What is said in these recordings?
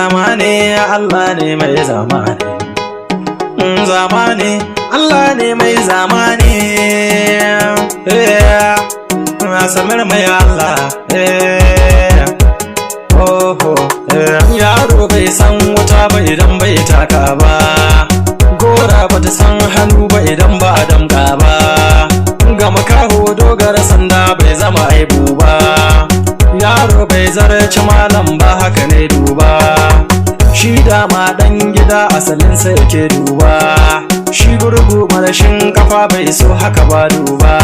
zamani Allah ne mai zamani, zamani Allah ne mai zamani, samir mai Allah, yaro bai san wuta ba idan bai taka ba, gora bata san hannu ba idan ba a damka ba, ga makaho dogara sanda bai zama aibu ba, yaro bai zarci malam ba haka ne duba, shi dama dan gida asalinsa yake duba, shi gurgu marashin kafa bai so haka ba duba,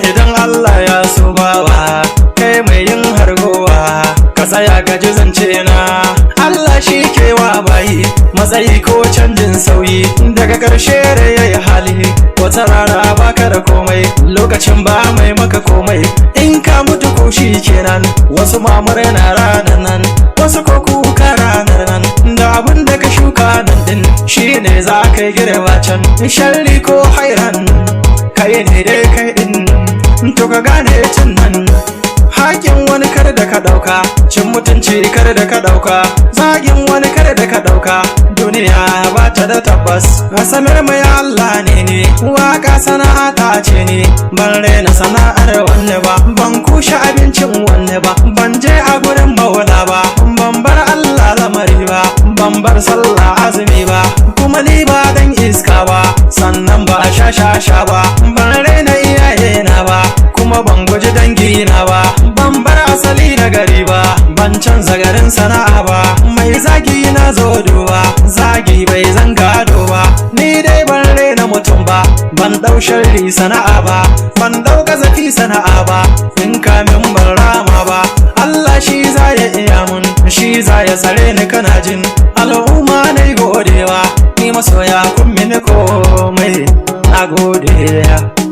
idan Allah ya so bawa kai mai yin hargowa ka tsaya gaji zance na, Allah shi kewa bayi matsayi ko canjin sauyi, daga ƙarshe da yayi hali wata rana baka da komai, lokacin ba mai maka komai, in ka mutu ko shi kenan, wasu mamare na ranar nan, wasu ko kuka ranar nan, da abin da ka shuka nan din shi ne za ka yi girma can, sharri ko hairan kai ne dai kai din, to ka gane tun nan hakin wani kar da ka dauka, cin mutunci kar da ka dauka, zagin wani kar da ka dauka, duniya ba ta da tabbas, samir mai Allah ne waka sana'ata ce ne, ban rena sana'ar wanne ba, ban kushe abincin wanne ba, ban je a gurin maula ba, ban bar Allah lamari ba, ban bar sallah azumi ba, kuma ni ba dan iska ba, sannan ba a sha ba, ban rena iyaye na ba, kuma ban guji dangi na ba, ban bar asali na gari ba, ban canza garin sana'a ba, mai zagi na zo duba, zagi bai zan gado ba, ni dai ban rena mutum ba, ban dau sharri sana'a ba, ban dau gazafi sana'a ba, in kamin ban rama ba, Allah shi za ya iya mun, shi za ya tsare ni kana jin, al'umma na godewa, ni masoya kun mini komai, na gode.